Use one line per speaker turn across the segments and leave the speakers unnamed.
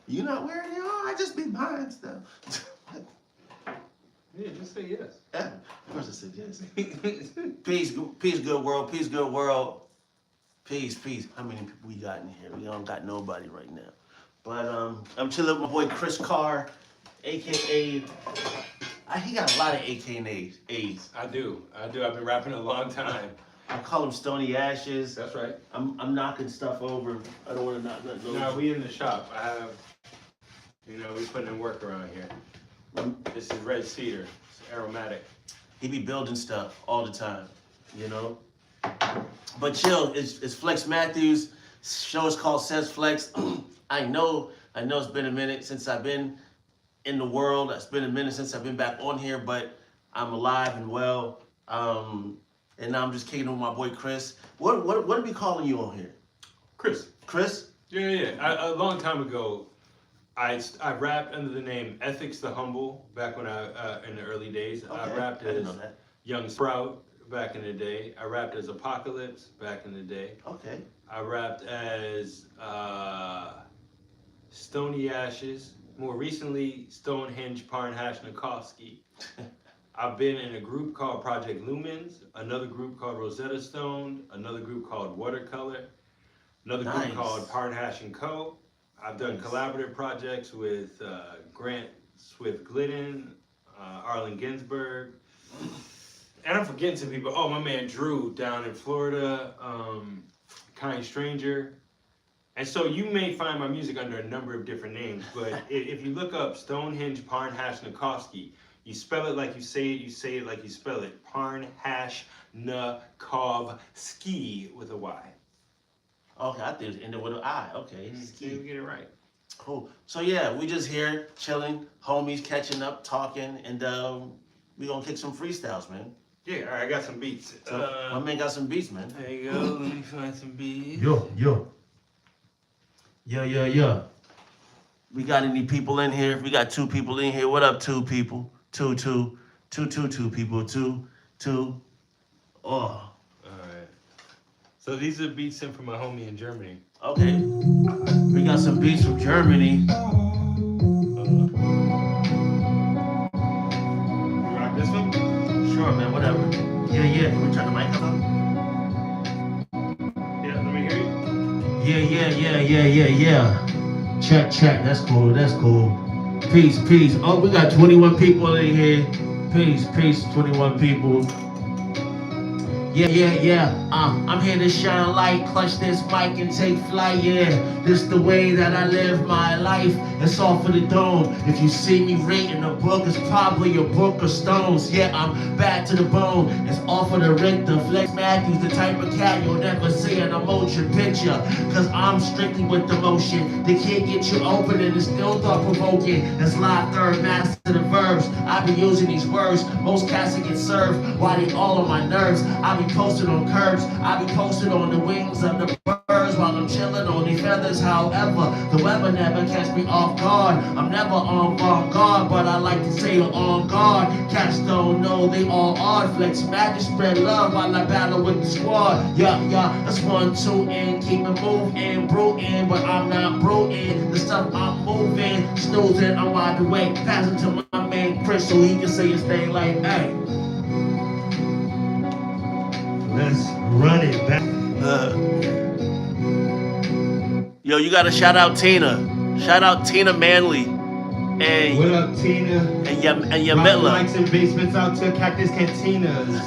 You not wearing it? Oh, I just be buying stuff.
Yeah, just say yes.
Yeah, of course I said yes. Peace, good world. Peace, good world. Peace. How many people we got in here? We don't got nobody right now. But I'm chilling with my boy Chris Carr, aka he got a lot of AKAs.
I do. I've been rapping a long time.
I call him Stony Ashes.
That's right.
I'm knocking stuff over. I don't want to knock nothing over.
No, we in the shop. I have, we putting in work around here. This is red cedar. It's aromatic.
He be building stuff all the time, you know. But chill, it's Flex Mathews. Show is called Says Flex. I know it's been a minute since I've been in the world. It's been a minute since I've been back on here, but I'm alive and well. And now I'm just kicking it with my boy Chris. What are we calling you on here?
Chris.
Chris?
Yeah. A long time ago, I rapped under the name Ethics the Humble back when in the early days.
Okay.
I rapped as
that.
Young Sprout back in the day. I rapped as Apocalypse back in the day.
Okay.
I rapped as Stony Ashes. More recently, Stonehenge Parnhash Nikovsky. I've been in a group called Project Lumens, another group called Rosetta Stone, another group called Watercolor, another group called Parnhash and Co. I've done collaborative projects with Grant Swift-Glidden, Arlen Ginsberg, and I'm forgetting some people. Oh, my man Drew down in Florida, Kind Stranger. And so you may find my music under a number of different names, but if you look up Stonehenge Parnhash Nikovsky, you spell it like you say it like you spell it. Parnhash Nikovsky with a Y.
Okay, I think it was ended with an I. Okay.
See, we get it right.
Cool. So yeah, we just here chilling, homies catching up, talking, and we gonna kick some freestyles, man.
Yeah, all right, I got some beats.
So my man got some beats, man.
There you go. Let me find some beats.
Yo. We got any people in here? We got 2 people in here. What up, 2 people? Two people. Two. Oh.
All right. So these are beats sent from my homie in Germany.
Okay. We got some beats from Germany.
You rock this one?
Sure, man. Whatever. Yeah. Can we turn the mic up?
Yeah, let me hear you.
Yeah. Check. That's cool. Peace. Oh, we got 21 people in here. Peace. 21 people. Yeah. I'm here to shine light, clutch this mic and take flight. Yeah, this the way that I live my life. It's all for the dome. If you see me reading a book, it's probably a book of stones. Yeah, I'm back to the bone. It's all for the Richter. Flex Mathews, the type of cat you'll never see in a motion picture. Cause I'm strictly with the motion. They can't get you open and it's still thought provoking. It's live third master the verbs. I be using these words. Most cats get served while they all on my nerves. I be posted on curbs. I be posted on the wings of the birds while I'm chilling on these feathers. However, the weather never catch me off guard. I'm never on guard, but I like to say on guard. Cats don't know they all are. Flex Mathews spread love while I battle with the squad. Yeah, that's 1, 2, and keep it moving, brooding, but I'm not brooding. The stuff I'm moving, snoozing, I'm wide awake. Passing to my man Chris so he can say his thing like, hey.
Let's run it back.
Yo, you gotta shout out Tina. Shout out Tina Manley. And
What up, Tina?
And your
Rock
Mitla.
mics and basements out to Cactus Cantinas.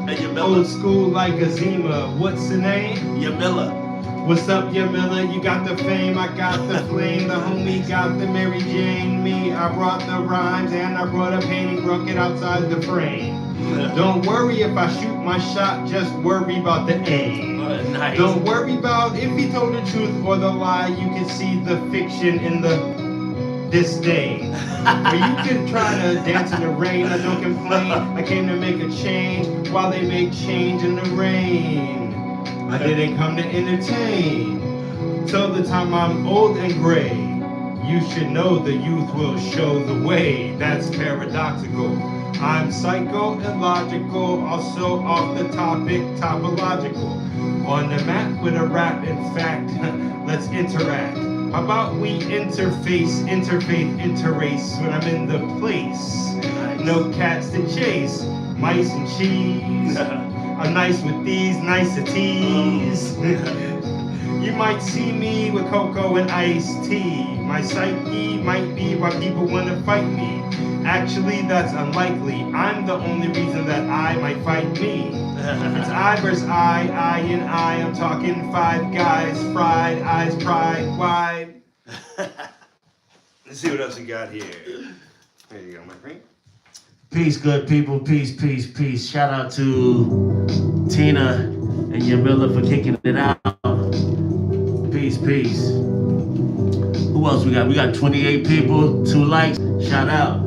And your
Old
Miller.
school like Azima. What's the name?
Your Miller.
What's up, Yamila? You got the fame, I got the flame. The homie got the Mary Jane. Me, I brought the rhymes and I brought a painting, broke it outside the frame. Don't worry if I shoot my shot, just worry about the aim.
Nice.
Don't worry about if he told the truth or the lie. You can see the fiction in the disdain. Or you can try to dance in the rain. I don't complain. I came to make a change while they make change in the rain. I didn't come to entertain. Till the time I'm old and gray, you should know the youth will show the way. That's paradoxical. I'm psycho and logical, also off the topic, topological. On the map with a rap, in fact, let's interact. How about we interface, interfaith, interrace when I'm in the place? No cats to chase, mice and cheese. I'm nice with these niceties. You might see me with cocoa and iced tea. My psyche might be why people want to fight me. Actually, that's unlikely. I'm the only reason that I might fight me. It's I versus I and I. I'm talking five guys, fried, eyes pride wide. Let's see what else we got here. There you go, my friend.
Peace, good people. Peace, peace, peace. Shout out to Tina and Yamila for kicking it out. Peace, peace. Who else we got? We got 28 people, 2 likes. Shout out.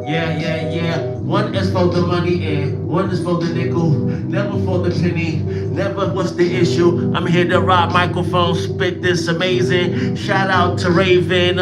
Yeah, yeah, yeah. One is for the money and one is for the nickel. Never for the penny. Never what's the issue. I'm here to rock microphone, spit this amazing. Shout out to Raven,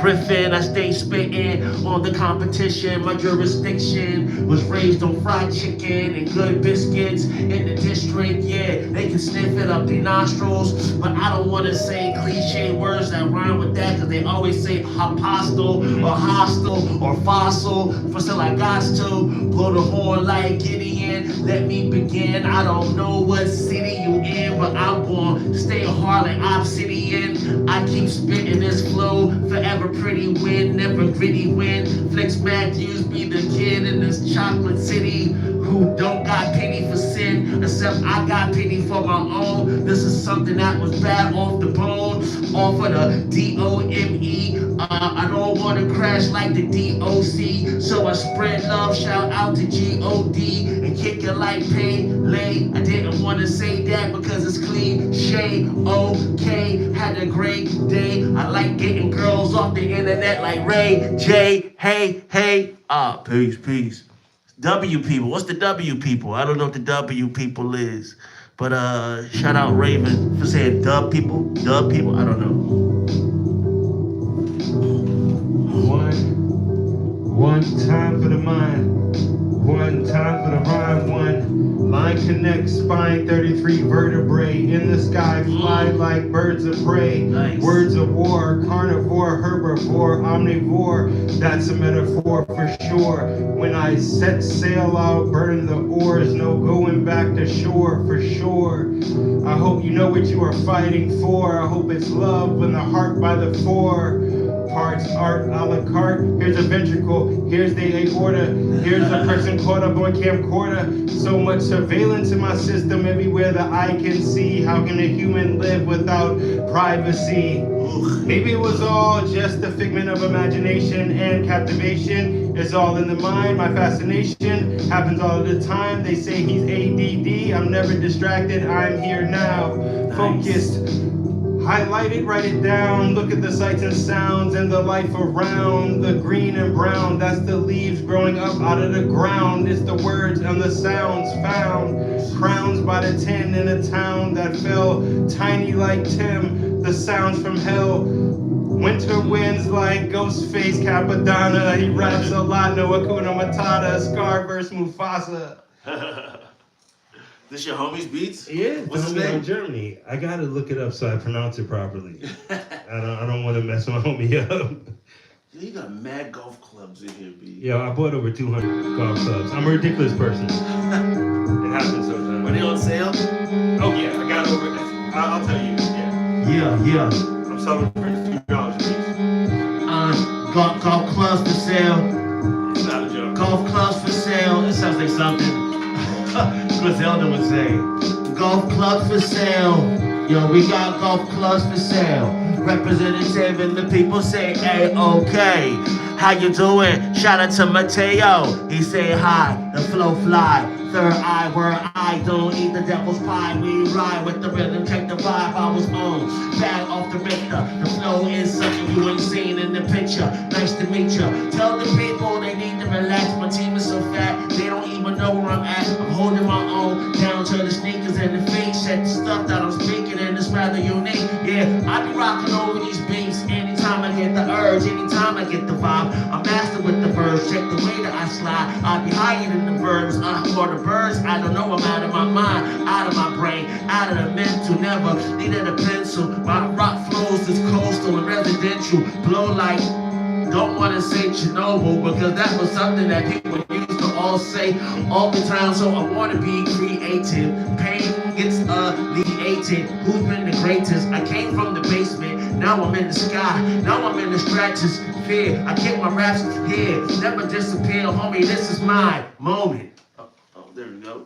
Griffin. I stay spitting on the competition. My jurisdiction was raised on fried chicken and good biscuits in the district. Yeah, they can sniff it up their nostrils, but I don't want to say cliche words that rhyme with that because they always say apostle or hostile or fossil. For still I got to blow the horn like Gideon. Let me begin. I don't know what city you in, but I'm gonna stay hard like obsidian. I keep spitting this flow, forever pretty win, never gritty win. Flex Mathews be the kid in this chocolate city who don't got pity for sin, except I got pity for my own. This is something that was bad off the bone, off of the D-O-M-E. I don't want to crash like the D-O-C, so I spread love, shout out to G-O-D, and kick it like Pele. I didn't want to say that because it's cliche. Okay, had a great day. I like getting girls off the internet like Ray J. Hey, hey. Peace, peace. W people, what's the W people? I don't know what the W people is. But shout out Raven for saying dub people, I don't know.
One time for the mind, one time for the rhyme, one line connects spine, 33 vertebrae in the sky, fly like birds of prey.
Nice.
Words of war, carnivore, herbivore, omnivore, that's a metaphor for sure. When I set sail, I'll burn the oars, no going back to shore for sure. I hope you know what you are fighting for. I hope it's love when the heart by the four parts, art a la carte. Here's a ventricle, here's the aorta, here's a person caught up on camcorder. So much surveillance in my system everywhere the eye can see. How can a human live without privacy? Maybe it was all just a figment of imagination and captivation. It's all in the mind, my fascination happens all the time. They say he's ADD, I'm never distracted, I'm here now, focused. Highlight it, write it down, look at the sights and sounds and the life around. The green and brown, that's the leaves growing up out of the ground. It's the words and the sounds found. Crowns by the 10 in a town that fell tiny like Tim. The sounds from hell. Winter winds like Ghostface Capadonna. He raps a lot, no Hakuna Matata. Scar versus Mufasa.
This your homie's beats?
Yeah,
What's his name?
Germany. I gotta look it up so I pronounce it properly. I don't want to mess my homie up.
You got mad golf clubs in here, B.
Yo, I bought over 200 golf clubs. I'm a ridiculous person. It happens sometimes.
Were they on sale?
Oh yeah, I got over. I'll tell you. Yeah.
Yeah.
I'm selling for $2 a piece.
Golf clubs for sale.
It's not a joke.
Golf clubs for sale. It sounds like something Griselda would say. Golf clubs for sale. Yo, we got golf clubs for sale. Representative and the people say, hey, okay. How you doing? Shout out to Mateo. He say hi, the flow fly. Third eye where I don't eat the devil's pie. We ride with the rhythm, check the vibe I was on. Bag off the Richter. The flow is something you ain't seen in the picture. Nice to meet you. Tell the people they need to relax. My team is so fat, they don't even know where I'm at. I'm holding my own down to the sneakers and the feet. Check the stuff that I'm speaking and it's rather unique. Yeah, I be rocking over these beats anytime I get the urge, anytime I get the vibe. I'm master with the verbs, check the way that I slide. I be higher than the verbs, for the birds. I don't know, I'm out of my mind, out of my brain, out of the mental. Never needed a pencil. My rock flows most is coastal and residential. Blow like, don't wanna say Chernobyl, because that was something that people used to all say all the time. So I wanna be creative. Pain gets alleviated. Who's been the greatest? I came from the basement, now I'm in the sky, now I'm in the stratosphere. I keep my raps here, never disappear, homie. This is my moment. Oh, there we go.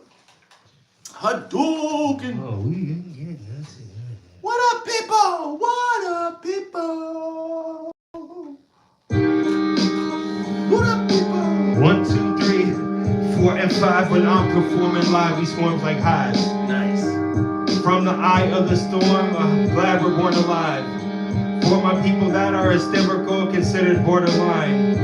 Hadouken.
Oh, yeah, that's it.
What up, people? What up, people? What up, people?
1, 2, 3, 4, and 5. When I'm performing live, we swarm like hives.
Nice.
From the eye of the storm, I'm glad we're born alive. For my people that are hysterical, considered borderline.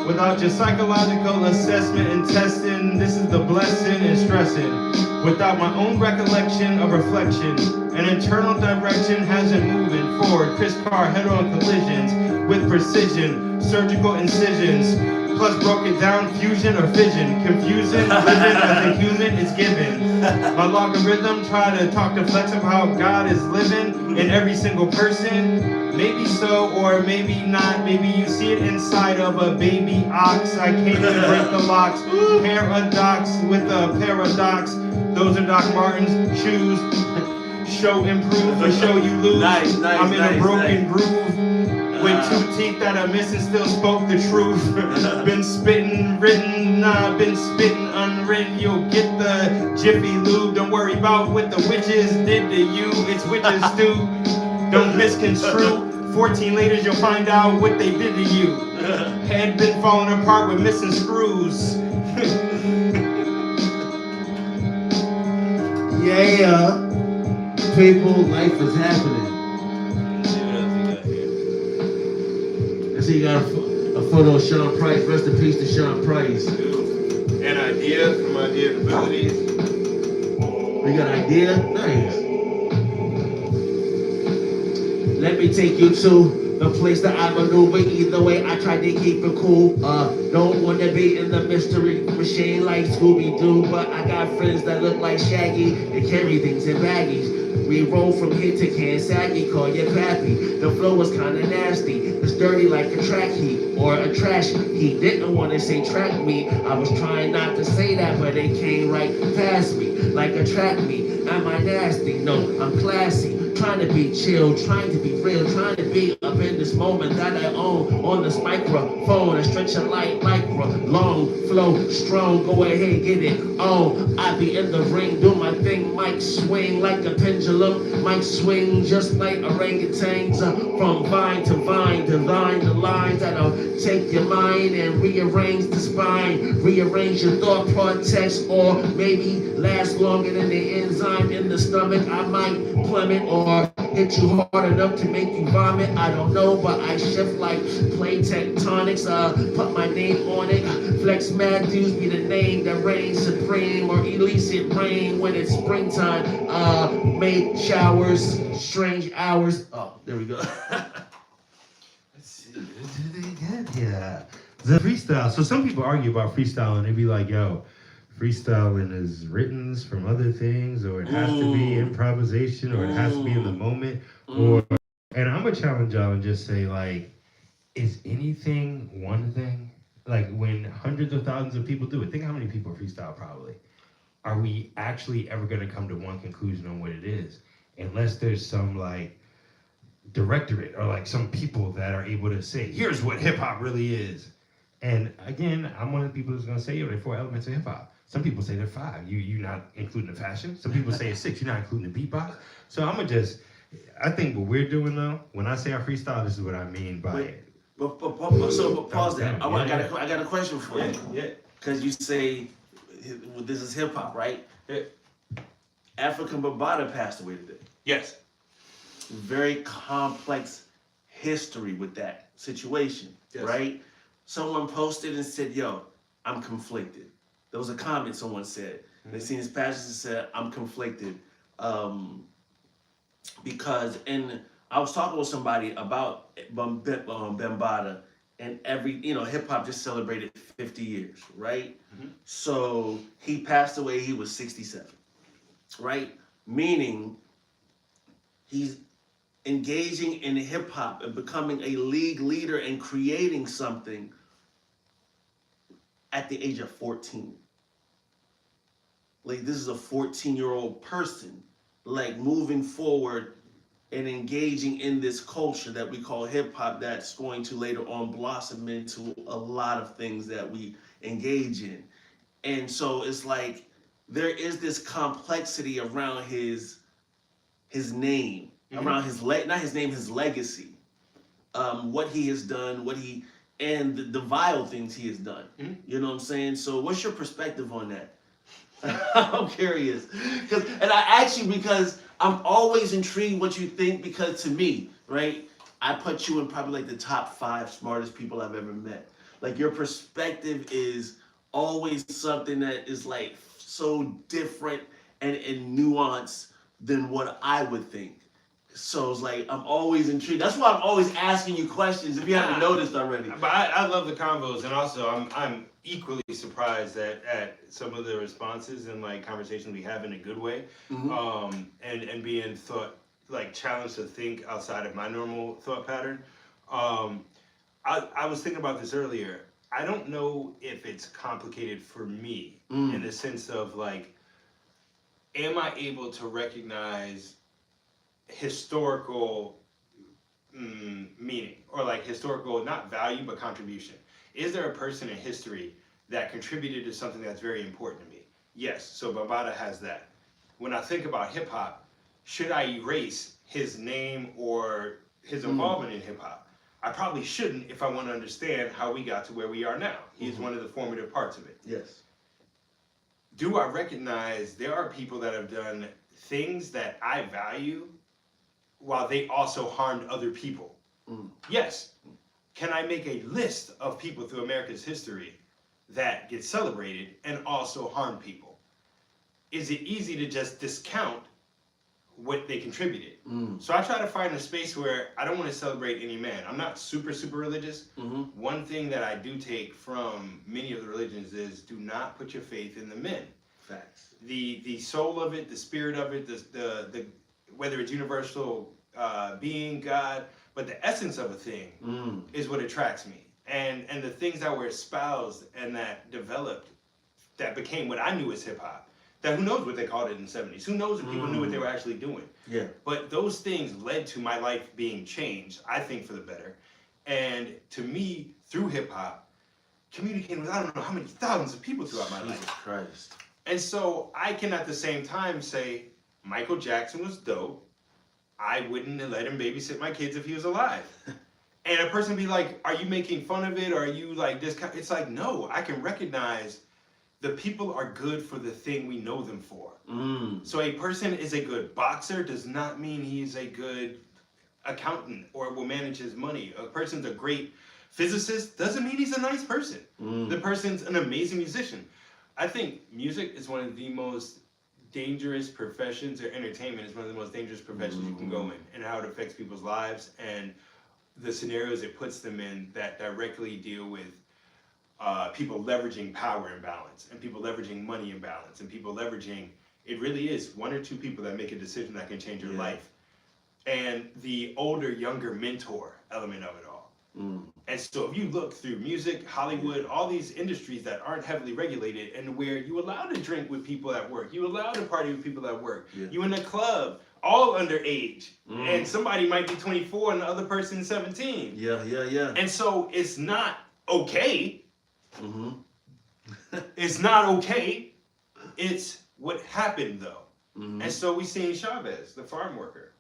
Without your psychological assessment and testing, this is the blessing and stressing. Without my own recollection of reflection, an internal direction hasn't moving forward. Chris Carr head-on collisions with precision, surgical incisions, plus broke it down, fusion or fission, confusing, living as a human is given. My logarithm try to talk to Flex of how God is living in every single person. Maybe so, or maybe not. Maybe you see it inside of a baby ox. I can't even break the locks. Paradox with a paradox. Those are Doc Martens shoes. Show improve or show you lose.
Nice,
I'm in a broken groove with 2 teeth that are missing. Still spoke the truth. Been spitting written, been spitting unwritten. You'll get the Jiffy Lube. Don't worry about what the witches did to you. It's witches stew. Don't misconstrue. 14 later, you'll find out what they did to you. Head been falling apart with missing screws.
Yeah, people, life is happening. I see you got a photo of Sean Price. Rest in peace to Sean Price.
An idea from Idea Abilities.
You got an idea? Nice. Let me take you to the place that I maneuver. Either way, I try to keep it cool. Don't wanna be in the mystery machine like Scooby-Doo, but I got friends that look like Shaggy and carry things in baggies. We roll from here to Kansas, call you Pappy. The flow was kinda nasty. It's dirty like a track heat or a trash heat. Didn't wanna say track meet. I was trying not to say that, but it came right past me like a track meet. Am I nasty? No, I'm classy. Trying to be chill, trying to be real, trying to be up in this moment that I own on this microphone. A stretch of light, micro, long, flow, strong. Go ahead, get it on. I be in the ring, do my thing. Mic swing like a pendulum. Mic swing just like orangutans. From vine to vine, divine the lines that'll take your mind and rearrange the spine. Rearrange your thought cortex, or maybe last longer than the enzyme in the stomach. I might plummet or hit you hard enough to make you vomit. I don't know, but I shift like plate tectonics. Put my name on it. Flex Mathews be the name that reigns supreme, or elicit rain when it's springtime. Make showers, strange hours. Oh, there we go.
Let's see. What do they get? Yeah. The freestyle. So some people argue about freestyling. They be like, yo, freestyling is written from other things, or it has to be improvisation, or it has to be in the moment. Or, and I'm gonna challenge y'all and just say, like, is anything one thing? Like, when hundreds of thousands of people do it, think how many people freestyle probably. Are we actually ever gonna come to one conclusion on what it is? Unless there's some, like, directorate or like some people that are able to say, here's what hip hop really is. And again, I'm one of the people who's gonna say, yo, there are 4 elements of hip hop. Some people say they're 5. You're not including the fashion. Some people say it's 6. You're not including the beatbox. So I'm gonna just, I think what we're doing though, when I say I freestyle, this is what I mean by it.
But pause that. I got a question for you.
Yeah.
Because you say this is hip hop, right?
Yeah.
Africa Bambaataa passed away today.
Yes.
Very complex history with that situation,
Yes.
right? Someone posted and said, yo, I'm conflicted. There was a comment someone said. They seen his passage and said, I'm conflicted. Because I was talking with somebody about Bambaataa, and hip hop just celebrated 50 years, right?
Mm-hmm.
So he passed away, he was 67, right? Meaning he's engaging in hip hop and becoming a league leader and creating something at the age of 14. Like, this is a 14-year-old person, like, moving forward and engaging in this culture that we call hip hop, that's going to later on blossom into a lot of things that we engage in. And so it's like there is this complexity around his name, around his not his name, his legacy, what he has done, and the vile things he has done. You know what I'm saying? So what's your perspective on that? I'm curious, and I ask you because I'm always intrigued what you think, because to me, right, I put you in probably like the top 5 smartest people I've ever met. Like, your perspective is always something that is like so different and nuanced than what I would think. So it's like I'm always intrigued. That's why I'm always asking you questions, if you haven't noticed already.
But I love the convos, and also I'm equally surprised at some of the responses and like conversations we have in a good way, and being challenged to think outside of my normal thought pattern. I was thinking about this earlier. I don't know if it's complicated for me in the sense of like, am I able to recognize historical meaning, or like historical, not value, but contribution? Is there a person in history that contributed to something that's very important to me? Yes, so Bambaataa has that. When I think about hip hop, should I erase his name or his involvement in hip hop? I probably shouldn't, if I want to understand how we got to where we are now. He's one of the formative parts of it.
Yes.
Do I recognize there are people that have done things that I value while they also harmed other people? Yes. Can I make a list of people through America's history that get celebrated and also harm people? Is it easy to just discount what they contributed? So I try to find a space where I don't want to celebrate any man. I'm not super religious. One thing that I do take from many of the religions is do not put your faith in the men.
Facts.
The soul of it, the spirit of it, the whether it's universal being, God, but the essence of a thing is what attracts me. And the things that were espoused and that developed, that became what I knew as hip hop. That who knows what they called it in the 70s? Who knows if people knew what they were actually doing?
Yeah.
But those things led to my life being changed, I think, for the better. And to me, through hip hop, communicating with I don't know how many thousands of people throughout my life.
Jesus Christ.
And so I can at the same time say, Michael Jackson was dope. I wouldn't have let him babysit my kids if he was alive. And a person be like, are you making fun of it? Or are you like this? It's like, no, I can recognize the people are good for the thing we know them for. So a person is a good boxer does not mean he's a good accountant or will manage his money. A person's a great physicist doesn't mean he's a nice person. The person's an amazing musician. I think music is one of the most dangerous professions, or entertainment is one of the most dangerous professions you can go in, and how it affects people's lives and the scenarios it puts them in that directly deal with people leveraging power imbalance, and people leveraging money imbalance, and people leveraging, it really is 1 or 2 people that make a decision that can change your life. And the older, younger mentor element of it all. And so if you look through music, Hollywood, all these industries that aren't heavily regulated, and where you allow to drink with people at work, you allow to party with people at work, you in a club, all underage, and somebody might be 24 and the other person's 17. And so it's not okay. It's not okay. It's what happened though. And so we seen Chavez, the farm worker,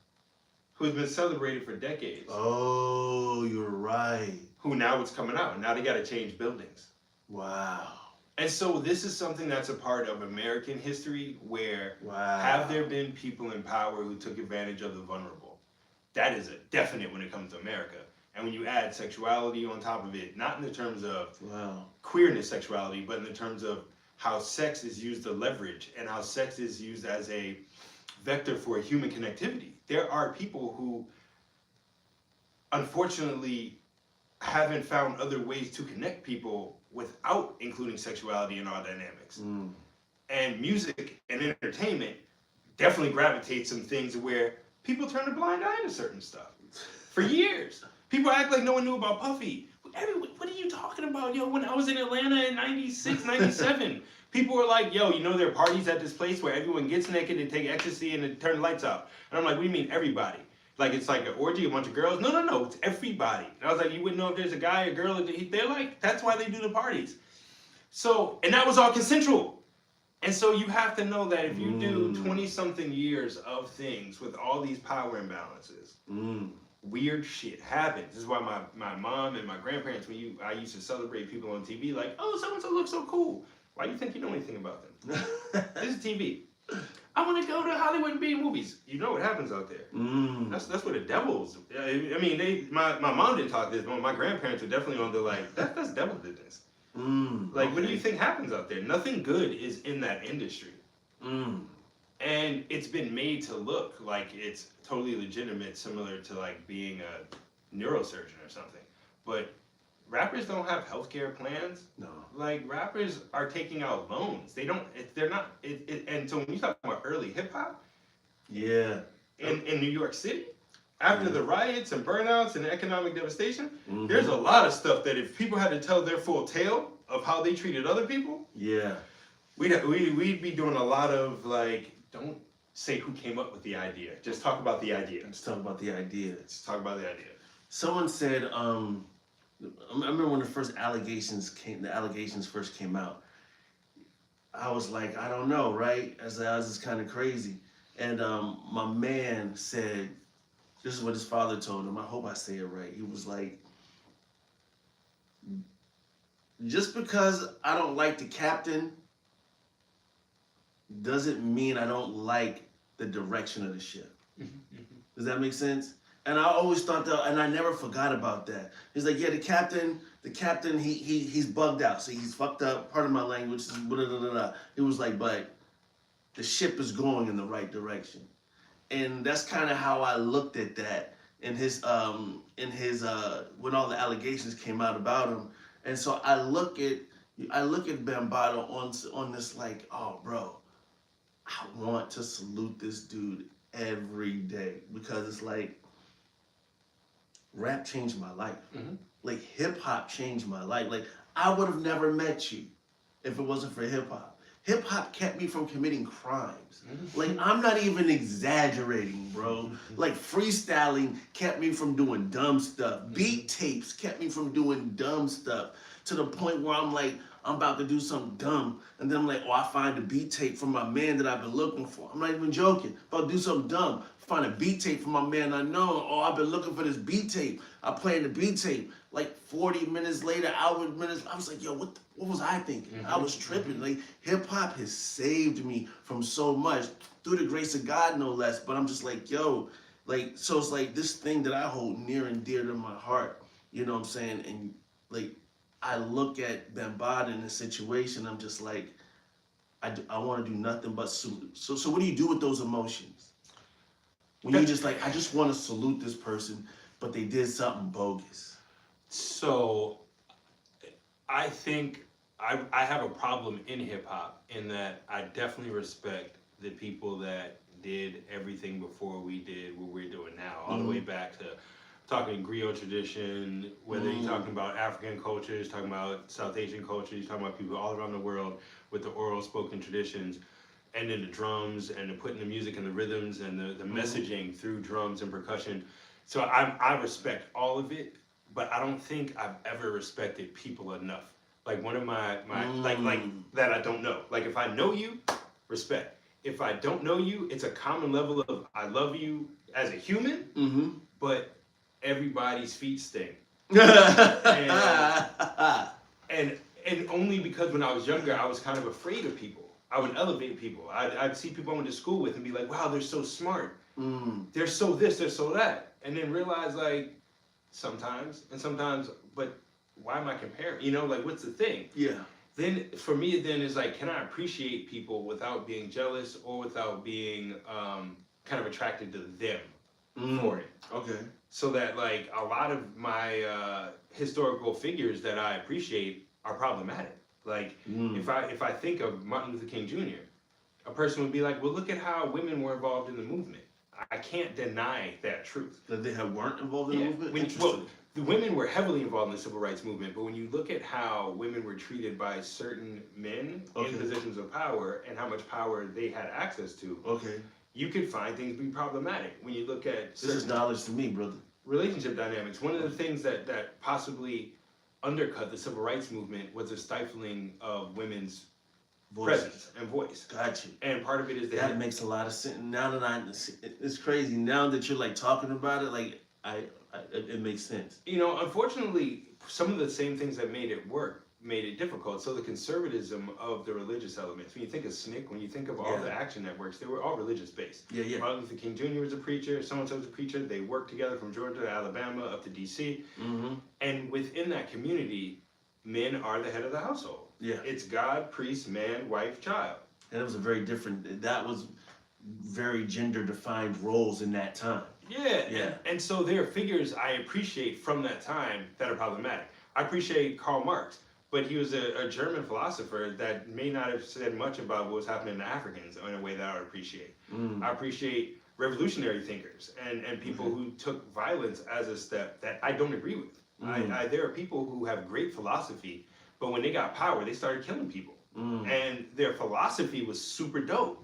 who's been celebrated for decades.
Oh, you're right.
Who now it's coming out. Now they got to change buildings.
Wow.
And so this is something that's a part of American history where have there been people in power who took advantage of the vulnerable? That is a definite when it comes to America. And when you add sexuality on top of it, not in the terms of queerness sexuality, but in the terms of how sex is used to leverage and how sex is used as a vector for human connectivity. There are people who, unfortunately, haven't found other ways to connect people without including sexuality in our dynamics. And music and entertainment definitely gravitates some things where people turn a blind eye to certain stuff. For years. People act like no one knew about Puffy. What are you talking about? Yo, when I was in Atlanta in 96, 97, people were like, yo, you know there are parties at this place where everyone gets naked and take ecstasy and then turn the lights out. And I'm like, what do you mean everybody? Like it's like an orgy, a bunch of girls? No, it's everybody. And I was like, you wouldn't know if there's a guy or girl. They're like, that's why they do the parties. So, and that was all consensual. And so you have to know that if you do 20-something years of things with all these power imbalances, weird shit happens. This is why my mom and my grandparents, I used to celebrate people on TV like, oh, so-and-so looks so cool. Why do you think you know anything about them? This is TV. I want to go to Hollywood and be in movies. You know what happens out there. That's where the devils. I mean, my mom didn't talk this, but my grandparents were definitely on the like, that's devil business. Like, what do you think happens out there? Nothing good is in that industry. And it's been made to look like it's totally legitimate, similar to like being a neurosurgeon or something. But rappers don't have healthcare plans. No. Like rappers are taking out loans. They're not. And so when you talk about early hip hop, in New York City, after the riots and burnouts and economic devastation, there's a lot of stuff that if people had to tell their full tale of how they treated other people, we'd be doing a lot of like, don't say who came up with the idea. Just talk about the idea.
Let's talk about the idea.
Just talk about the idea.
Someone said, I remember when the allegations first came out. I was like, I don't know, right? I was just kind of crazy. And my man said, this is what his father told him. I hope I say it right. He was like, just because I don't like the captain doesn't mean I don't like the direction of the ship. Does that make sense? And I always thought that, and I never forgot about that. He's like, yeah, the captain, he's bugged out. So he's fucked up. Part of my language is blah, blah, blah, blah. It was like, but the ship is going in the right direction. And that's kind of how I looked at that in his when all the allegations came out about him. And so I look at Bambaataa on this like, oh, bro, I want to salute this dude every day because it's like, rap changed my life. Like hip hop changed my life. Like I would have never met you if it wasn't for hip hop. Hip hop kept me from committing crimes. Like I'm not even exaggerating, bro. Like freestyling kept me from doing dumb stuff. Beat tapes kept me from doing dumb stuff to the point where I'm like, I'm about to do something dumb. And then I'm like, oh, I find a beat tape from my man that I've been looking for. I'm not even joking. About to do something dumb. Find a beat tape from my man I know. Oh, I've been looking for this beat tape. I play the beat tape. Like 40 minutes later, hour minutes, I was like, yo, what was I thinking? I was tripping. Like hip hop has saved me from so much through the grace of God, no less. But I'm just like, yo, like, so it's like this thing that I hold near and dear to my heart. You know what I'm saying? And like, I look at Bambaataa in this situation. I'm just like, I want to do nothing but salute. So what do you do with those emotions? When you're just like, I just want to salute this person, but they did something bogus.
So I think I have a problem in hip hop in that I definitely respect the people that did everything before we did what we're doing now, all the way back to talking griot tradition, whether you're talking about African cultures, talking about South Asian cultures, talking about people all around the world with the oral spoken traditions, and then the drums and the putting the music and the rhythms and the messaging through drums and percussion. So I respect all of it, but I don't think I've ever respected people enough. Like one of my like that I don't know. Like if I know you, respect. If I don't know you, it's a common level of I love you as a human, but everybody's feet stink. and only because when I was younger, I was kind of afraid of people. I would elevate people. I'd see people I went to school with and be like, wow, they're so smart. They're so this, they're so that. And then realize like, sometimes, but why am I comparing? You know, like what's the thing? Yeah. Then for me, then is like, can I appreciate people without being jealous or without being kind of attracted to them for it? Okay. So that like a lot of my historical figures that I appreciate are problematic. Like if I think of Martin Luther King Jr., a person would be like, well, look at how women were involved in the movement. I can't deny that truth.
That they weren't involved in the movement?
Well, the women were heavily involved in the civil rights movement, but when you look at how women were treated by certain men in positions of power and how much power they had access to, you could find things be problematic. When you look at
this is knowledge to me, brother.
Relationship dynamics, one of the things that possibly undercut the civil rights movement was the stifling of women's presence and voice.
Got you.
And part of it is
that makes a lot of sense. Now that it's crazy. Now that you're like talking about it, like it makes sense.
You know, unfortunately, some of the same things that made it work made it difficult. So the conservatism of the religious elements. When you think of SNCC, when you think of all the action networks, they were all religious based. Martin Luther King Jr. was a preacher. So-and-so was a preacher. They worked together from Georgia to Alabama up to D.C. And within that community, men are the head of the household. It's God, priest, man, wife, child.
And it was a very different. That was very gender-defined roles in that time.
And so there are figures I appreciate from that time that are problematic. I appreciate Karl Marx, but he was a German philosopher that may not have said much about what was happening to Africans in a way that I would appreciate. I appreciate revolutionary thinkers and people who took violence as a step that I don't agree with. There are people who have great philosophy, but when they got power, they started killing people. And their philosophy was super dope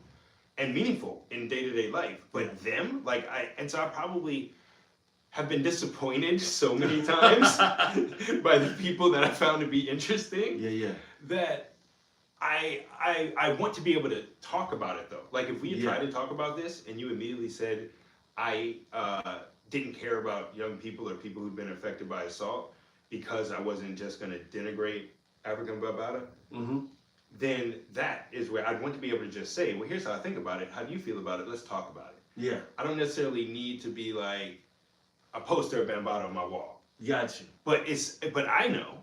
and meaningful in day-to-day life. But them, so I probably have been disappointed so many times by the people that I found to be interesting. That I want to be able to talk about it though. Like if we had tried to talk about this and you immediately said I didn't care about young people or people who've been affected by assault because I wasn't just going to denigrate Africa Bambaataa, then that is where I'd want to be able to just say, well, here's how I think about it. How do you feel about it? Let's talk about it. I don't necessarily need to be like a poster of Bambaataa on my wall.
Got you.
But I know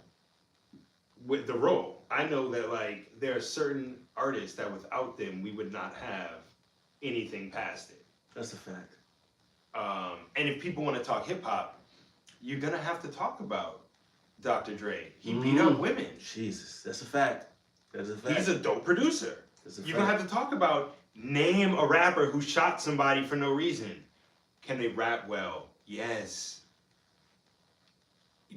with the role, I know that like there are certain artists that without them we would not have anything past it.
That's a fact.
And if people want to talk hip hop, you're gonna have to talk about Dr. Dre. He beat up women.
Jesus, that's a fact. That's a fact.
He's a dope producer. You're gonna have to talk about name a rapper who shot somebody for no reason. Can they rap well? Yes.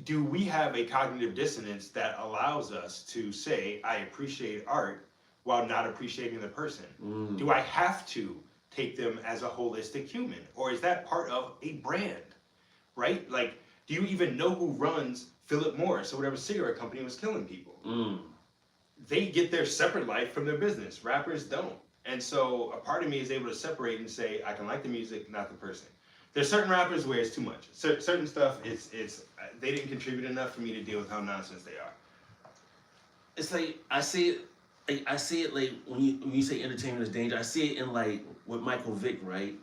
Do we have a cognitive dissonance that allows us to say, I appreciate art while not appreciating the person? Do I have to take them as a holistic human? Or is that part of a brand, right? Like, do you even know who runs Philip Morris or whatever cigarette company was killing people? They get their separate life from their business. Rappers don't. And so a part of me is able to separate and say, I can like the music, not the person. There's certain rappers where it's too much. Certain stuff, they didn't contribute enough for me to deal with how nonsense they are.
It's like, I see it like, when you say entertainment is danger, I see it in like, with Michael Vick, right?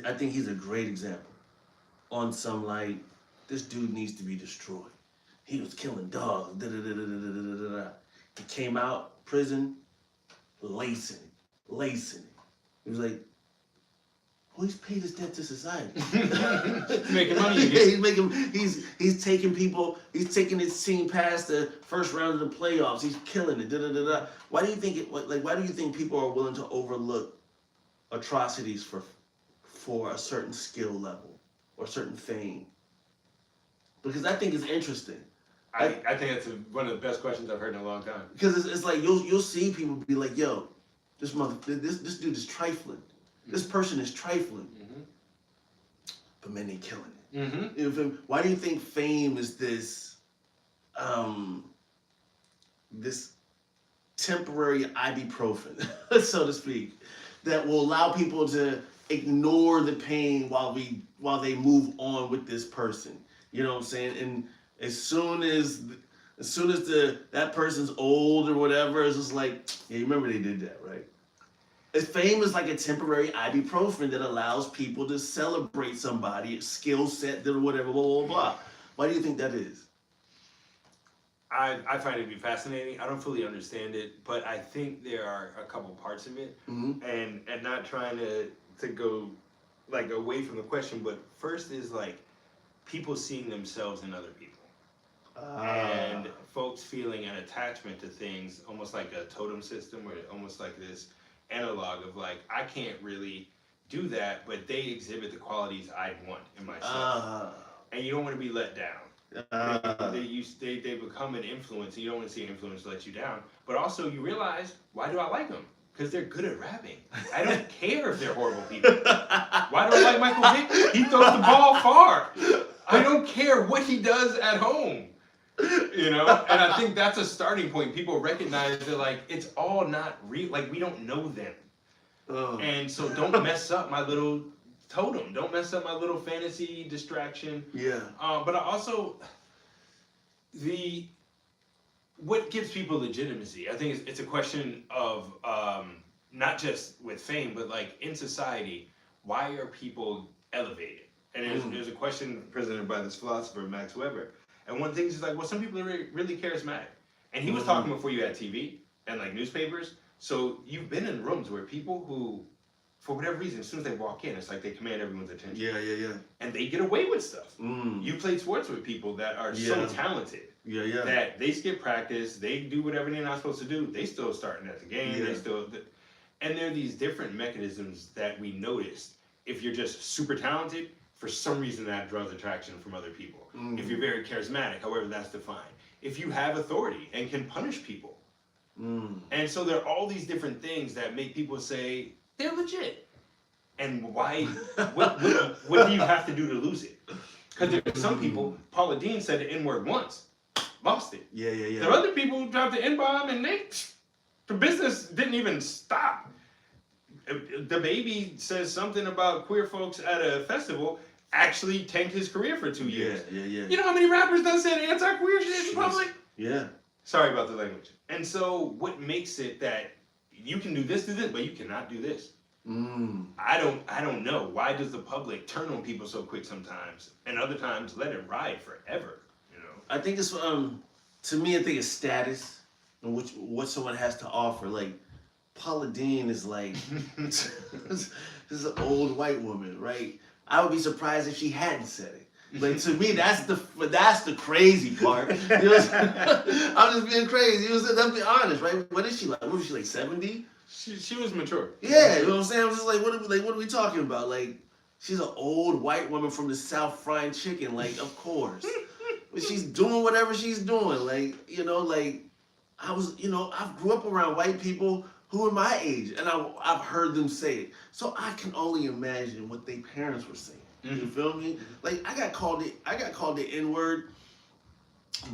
I think he's a great example. On some like, this dude needs to be destroyed. He was killing dogs, He came out, prison, lacing it. He was like, well, he's paid his debt to society.
He's making money again.
He's taking people, he's taking his team past the first round of the playoffs. He's killing it. Why do you think people are willing to overlook atrocities for a certain skill level or certain fame? Because I think it's interesting.
I think that's one of the best questions I've heard in a long time.
Because it's like you'll see people be like, yo, this dude is trifling. This person is trifling. But man, they killing it. Why do you think fame is this this temporary ibuprofen, so to speak, that will allow people to ignore the pain while they move on with this person? You know what I'm saying? And as soon as that person's old or whatever, it's just like, yeah, you remember they did that, right? Fame is like a temporary ibuprofen that allows people to celebrate somebody, skill set, or whatever, blah, blah, blah. Why do you think that is?
I find it to be fascinating. I don't fully understand it, but I think there are a couple parts of it. And not trying to go like away from the question, but first is like people seeing themselves in other people. And folks feeling an attachment to things, almost like a totem system, or almost like this analog of like, I can't really do that, but they exhibit the qualities I want in myself. And you don't want to be let down. They become an influence, and you don't want to see an influence let you down. But also, you realize, why do I like them? Because they're good at rapping. I don't care if they're horrible people. Why do I like Michael Vick? He throws the ball far. I don't care what he does at home. You know? And I think that's a starting point. People recognize that, like, it's all not real. Like, we don't know them. And so don't mess up my little totem. Don't mess up my little fantasy distraction.
Yeah.
But I also, what gives people legitimacy? I think it's a question of not just with fame, but like in society, why are people elevated? And there's a question presented by this philosopher, Max Weber. And one thing is like, well, some people are really charismatic. And he was talking before you had TV and like newspapers. So you've been in rooms where people who, for whatever reason, as soon as they walk in, it's like they command everyone's attention.
Yeah.
And they get away with stuff. You played sports with people that are so talented.
Yeah.
That they skip practice, they do whatever they're not supposed to do. They still starting at the game. And there are these different mechanisms that we notice. If you're just super talented, for some reason that draws attraction from other people. If you're very charismatic, however that's defined. If you have authority and can punish people. And so there are all these different things that make people say, they're legit. And why, what do you have to do to lose it? Because there are some people, Paula Deen said the N-word once, lost it.
Yeah.
There are other people who dropped the N-bomb and the business didn't even stop. The Baby says something about queer folks at a festival, actually tanked his career for 2 years.
Yeah.
You know how many rappers done said anti-queer shit in public?
Yeah.
Sorry about the language. And so what makes it that you can do this, but you cannot do this? I don't know. Why does the public turn on people so quick sometimes, and other times let it ride forever? You know. I
think it's to me, I think it's status and what someone has to offer. Like Paula Deen is like this is an old white woman, right? I would be surprised if she hadn't said it. Like to me, that's the crazy part. You know, I'm just being crazy. Let's be honest, right? What is she like? What was she like? 70?
She was mature.
Yeah, you know what I'm saying? I'm just like, what are we talking about? Like, she's an old white woman from the South frying chicken. Like, of course, but she's doing whatever she's doing. Like, you know, like I grew up around white people who are my age, and I've heard them say it. So I can only imagine what their parents were saying. You feel me? Like I got called the N-word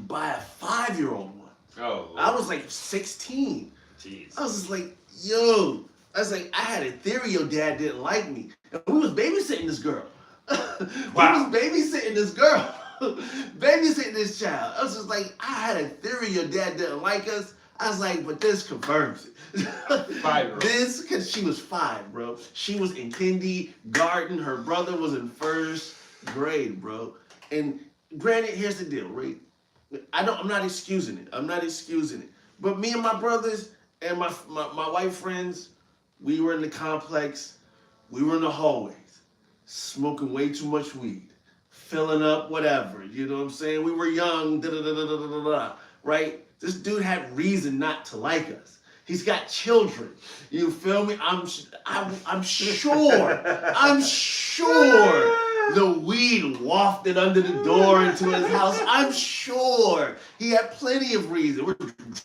by a 5-year-old one.
Oh. Lord.
I was like 16.
Jeez.
I was just like, yo. I was like, I had a theory your dad didn't like me. And we was babysitting this girl.
Wow.
We was babysitting this girl. Babysitting this child. I was just like, I had a theory your dad didn't like us. I was like, but this confirms it.
5-year-old.
This, because she was 5, bro. She was in kindergarten. Her brother was in 1st grade, bro. And granted, here's the deal, right? I'm not excusing it. But me and my brothers and my white friends, we were in the complex. We were in the hallways, smoking way too much weed, filling up whatever. You know what I'm saying? We were young, right? This dude had reason not to like us. He's got children. You feel me? I'm sure the weed wafted under the door into his house. I'm sure he had plenty of reason. We're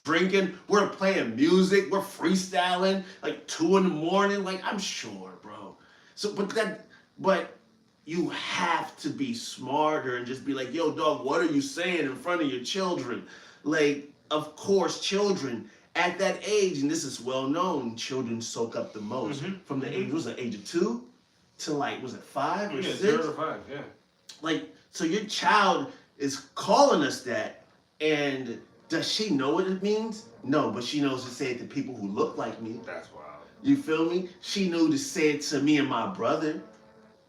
drinking, we're playing music, we're freestyling like 2 a.m. Like I'm sure, bro. So, but you have to be smarter and just be like, yo, dog, what are you saying in front of your children? Like, of course, children at that age, and this is well known, children soak up the most from the age of 2 to like, was it 5 or 6?
0 to 5, yeah.
Like, so your child is calling us that, and does she know what it means? No, but she knows to say it to people who look like me.
That's wild.
You feel me? She knew to say it to me and my brother.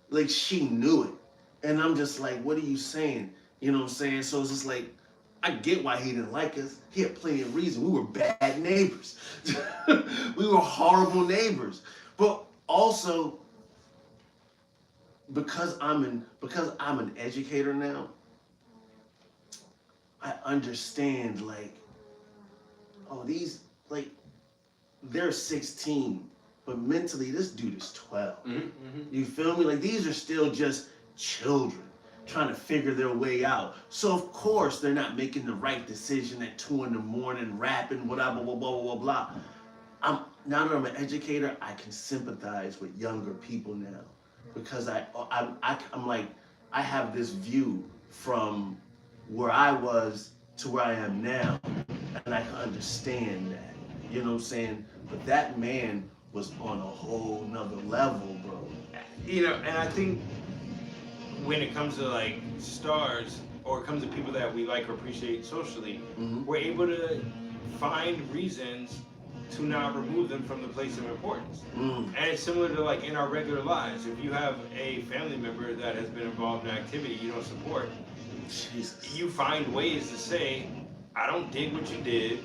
Like, she knew it. And I'm just like, what are you saying? You know what I'm saying? So it's just like, I get why he didn't like us. He had plenty of reason. We were bad neighbors. We were horrible neighbors. But also, because I'm an educator now, I understand, like, oh, these, like, they're 16, but mentally this dude is 12.
Mm-hmm, mm-hmm.
You feel me? Like these are still just children trying to figure their way out. So of course they're not making the right decision at 2 a.m, rapping, whatever, blah, blah, blah, blah. Now that I'm an educator, I can sympathize with younger people now because I'm like, I have this view from where I was to where I am now, and I can understand that. You know what I'm saying? But that man was on a whole nother level, bro.
You know, and I think when it comes to like stars or it comes to people that we like or appreciate socially, we're able to find reasons to not remove them from the place of importance. And it's similar to like in our regular lives. If you have a family member that has been involved in activity you don't support,
Jesus.
you find ways to say, I don't dig what you did.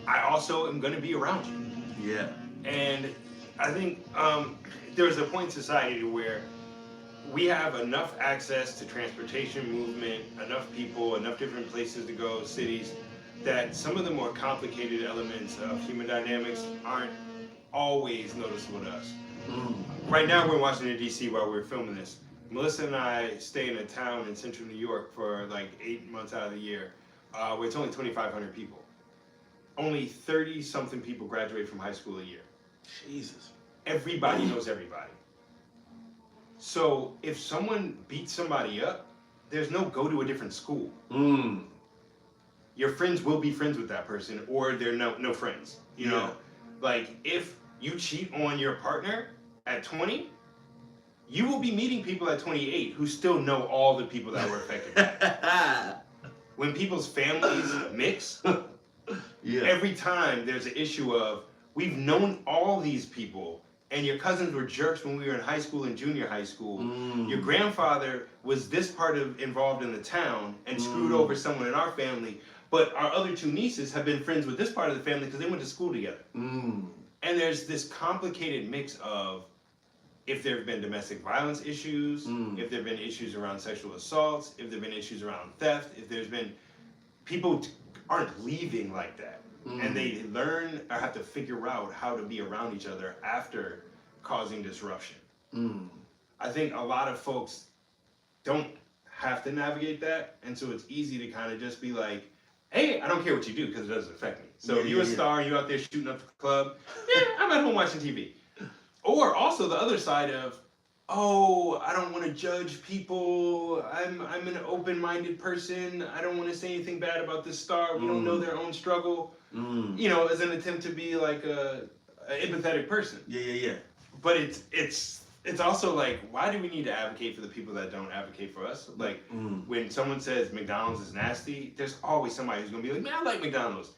I also am going to be around you.
Yeah.
And I think there's a point in society where we have enough access to transportation movement, enough people, enough different places to go, cities, that some of the more complicated elements of human dynamics aren't always noticeable to us. Right now we're in Washington, D.C. while we're filming this. Melissa and I stay in a town in central New York for like 8 months out of the year, where it's only 2,500 people. Only 30-something people graduate from high school a year.
Jesus.
Everybody knows everybody. So if someone beats somebody up, there's no go to a different school. Your friends will be friends with that person, or they're no friends. You know, like if you cheat on your partner at 20, you will be meeting people at 28 who still know all the people that were affected by it. When people's families mix, every time there's an issue of, we've known all these people, and your cousins were jerks when we were in high school and junior high school. Your grandfather was this part of involved in the town and screwed over someone in our family, but our other 2 nieces have been friends with this part of the family because they went to school together. And there's this complicated mix of, if there have been domestic violence issues, if there have been issues around sexual assaults, if there have been issues around theft, if there's been, people aren't leaving like that. And they learn or have to figure out how to be around each other after causing disruption. I think a lot of folks don't have to navigate that, and so it's easy to kind of just be like, hey, I don't care what you do because it doesn't affect me. So if you're a star, you're out there shooting up the club, I'm at home watching TV. Or also the other side of, oh, I don't want to judge people. I'm an open-minded person. I don't want to say anything bad about this star. We don't know their own struggle. You know, as an attempt to be like a empathetic person. But it's also like, why do we need to advocate for the people that don't advocate for us? Like when someone says McDonald's is nasty, there's always somebody who's gonna be like, man, I like McDonald's.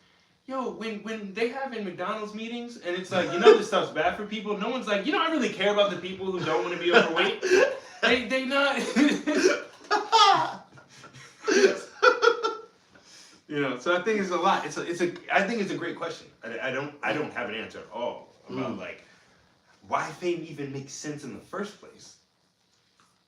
Yo, when they have in McDonald's meetings and it's like, you know, this stuff's bad for people, no one's like, you know, I really care about the people who don't want to be overweight. they not. You know, so I think it's a lot. I think it's a great question. I don't have an answer at all about like why fame even makes sense in the first place.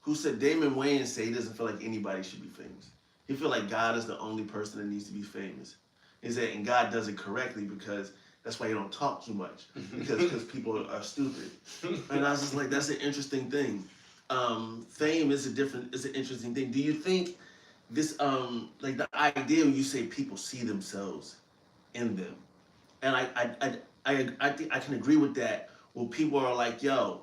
Who said Damon Wayans say he doesn't feel like anybody should be famous. He feel like God is the only person that needs to be famous. He said, and God does it correctly because that's why he don't talk too much, because people are stupid. And I was just like, that's an interesting thing. Fame is an interesting thing. Do you think this like the idea when you say people see themselves in them, and I think I can agree with that. When people are like, yo,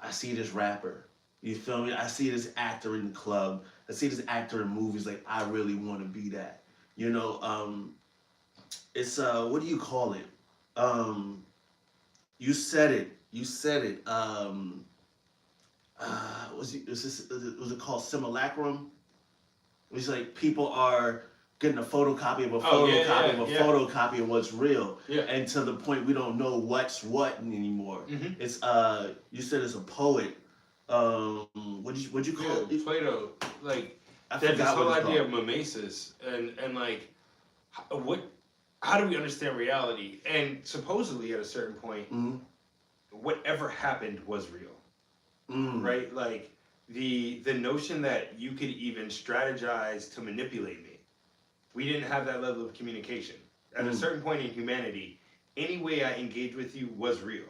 I see this rapper, you feel me? I see this actor in the club, I see this actor in movies, like I really want to be that. You know, it's what do you call it? You said it. Was it called simulacrum? It's like people are getting a photocopy of a photocopy of a photocopy of what's real, and to the point we don't know what's what anymore. It's you said it's a poet. What'd you call it?
Plato. Like there's this whole idea of mimesis and like how do we understand reality? And supposedly at a certain point, whatever happened was real, right? Like the notion that you could even strategize to manipulate me. We didn't have that level of communication. At a certain point in humanity, any way I engaged with you was real.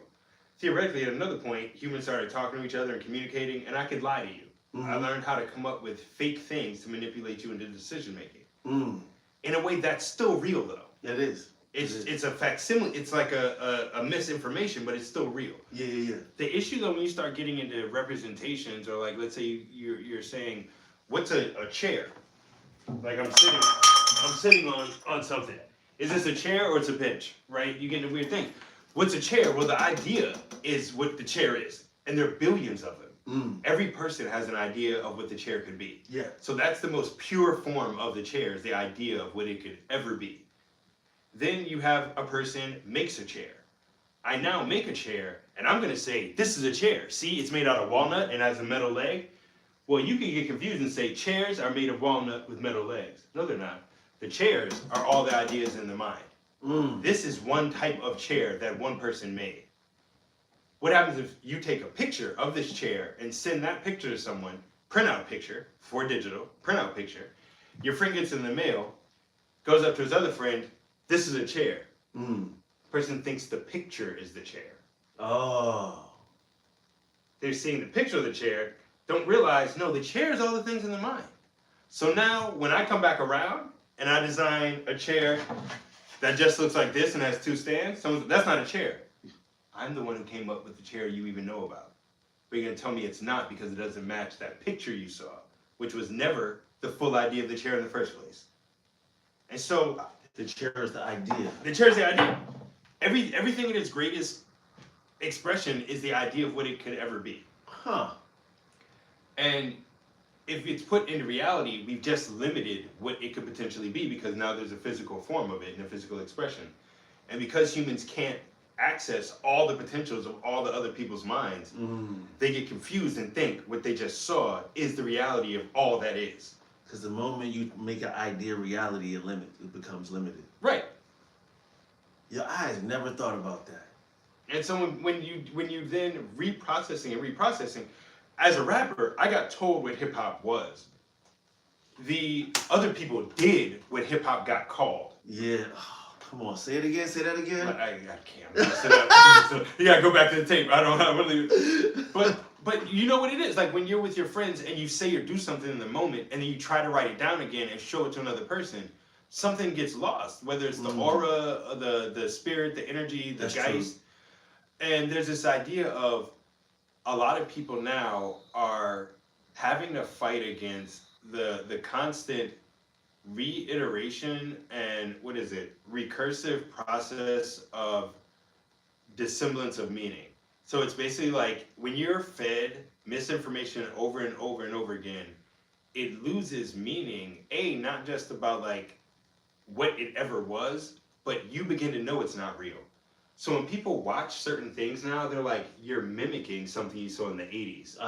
theoretically, at another point, humans started talking to each other and communicating, and I could lie to you. I learned how to come up with fake things to manipulate you into decision making. In a way that's still real, though.
It is.
It's a facsimile. It's like a misinformation, but it's still real.
Yeah.
The issue, though, when you start getting into representations, or like, let's say you're saying, what's a chair? Like I'm sitting on something. Is this a chair or it's a bench? Right? You get into weird things. What's a chair? Well, the idea is what the chair is, and there are billions of them. Every person has an idea of what the chair could be.
Yeah.
So that's the most pure form of the chair, is the idea of what it could ever be. Then you have a person makes a chair. I now make a chair, and I'm gonna say, this is a chair. See, it's made out of walnut and has a metal leg. Well, you can get confused and say chairs are made of walnut with metal legs. No, they're not. The chairs are all the ideas in the mind. This is one type of chair that one person made. What happens if you take a picture of this chair and send that picture to someone, print out picture, for digital, print out picture, your friend gets in the mail, goes up to his other friend, this is a chair. Person thinks the picture is the chair.
Oh.
They're seeing the picture of the chair, don't realize, no, the chair is all the things in the mind. So now, when I come back around and I design a chair that just looks like this and has two stands, that's not a chair. I'm the one who came up with the chair you even know about. But you're gonna tell me it's not because it doesn't match that picture you saw, which was never the full idea of the chair in the first place. And so,
The chair is the idea.
the chair is the idea. Everything in its greatest expression is the idea of what it could ever be.
Huh.
And if it's put into reality, we've just limited what it could potentially be, because now there's a physical form of it and a physical expression. And because humans can't access all the potentials of all the other people's minds, they get confused and think what they just saw is the reality of all that is.
Because the moment you make an idea reality, it becomes limited.
Right.
Your eyes never thought about that.
And so when you then reprocessing, as a rapper, I got told what hip hop was. The other people did what hip hop got called.
Yeah. Oh, come on, say it again. Say that again.
I can't. You gotta go back to the tape. I don't know. Really. But you know what it is. Like when you're with your friends and you say or do something in the moment, and then you try to write it down again and show it to another person, something gets lost. Whether it's the aura, the spirit, the energy, the geist. And there's this idea of a lot of people now are having to fight against the constant reiteration and recursive process of dissemblance of meaning. So it's basically like when you're fed misinformation over and over and over again, it loses meaning, not just about like what it ever was, but you begin to know it's not real. So when people watch certain things now, they're like, you're mimicking something you saw in the 80s.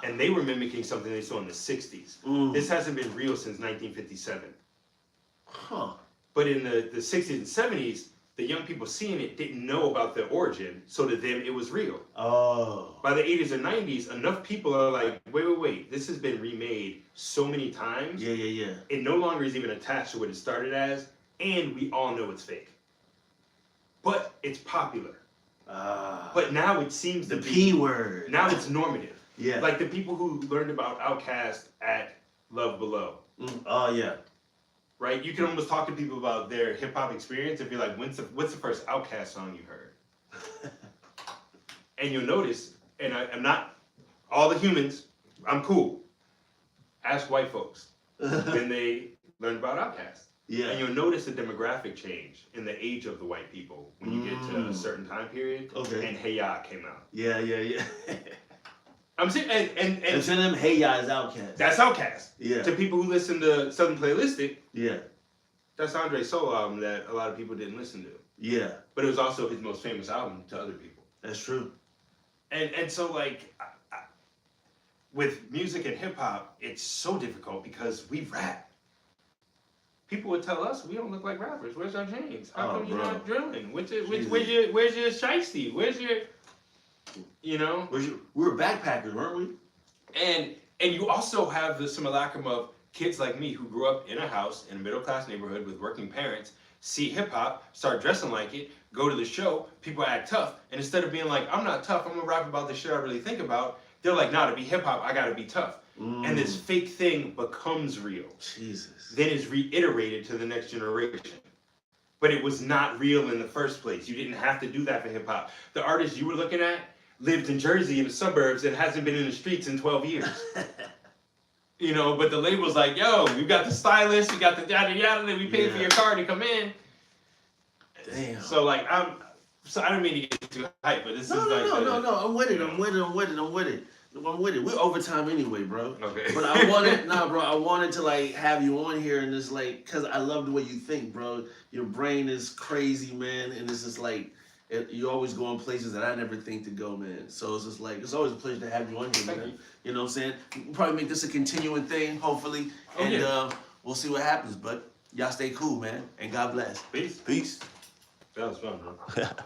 And they were mimicking something they saw in the 60s. This hasn't been real since 1957.
Huh.
But in the 60s and 70s, the young people seeing it didn't know about the origin, so to them it was real.
Oh.
By the 80s and 90s, enough people are like, wait, this has been remade so many times.
Yeah.
It no longer is even attached to what it started as, and we all know it's fake. But it's popular. But now it seems
the P word.
Now it's normative.
Yeah.
Like the people who learned about Outkast at Love Below.
Oh yeah.
Right? You can almost talk to people about their hip hop experience if you're like, what's the first Outkast song you heard? And you'll notice, and I'm not all the humans, I'm cool. Ask white folks when they learned about Outkast.
Yeah.
And you'll notice a demographic change in the age of the white people when you get to a certain time period.
Okay.
And Hey Ya came out.
Yeah.
I'm saying, and
to them, Hey Ya is Outkast.
that's Outkast.
Yeah.
To people who listen to Southern Playlistic,
Yeah.
that's Andre's solo album that a lot of people didn't listen to.
Yeah.
But it was also his most famous album to other people.
That's true.
And so like, with music and hip hop, it's so difficult because we rap. People would tell us we don't look like rappers. Where's our James? How come you're not drilling? Where's your shiesty? Where's your, you know?
We were backpackers, weren't we?
And you also have the simulacrum of kids like me who grew up in a house in a middle class neighborhood with working parents see hip hop, start dressing like it, go to the show, people act tough, and instead of being like, I'm not tough, I'm gonna rap about the shit I really think about, they're like, nah, to be hip hop, I gotta be tough. And this fake thing becomes real.
Jesus.
Then is reiterated to the next generation. But it was not real in the first place. You didn't have to do that for hip hop. The artist you were looking at lived in Jersey in the suburbs and hasn't been in the streets in 12 years. You know, but the label's like, yo, you got the stylist, you got the yada yada, we paid for your car to come in.
Damn.
So like, I don't mean to get too hype, but this is like...
No, I'm with it. I'm with it. We're overtime anyway, bro.
Okay.
But I wanted to like have you on here and just like, cause I love the way you think, bro. Your brain is crazy, man, and it's just like you always go in places that I never think to go, man. So it's just like it's always a pleasure to have you on here, man. You know what I'm saying? We'll probably make this a continuing thing, hopefully, and we'll see what happens. But y'all stay cool, man, and God bless.
Peace.
Peace.
That was fun, bro.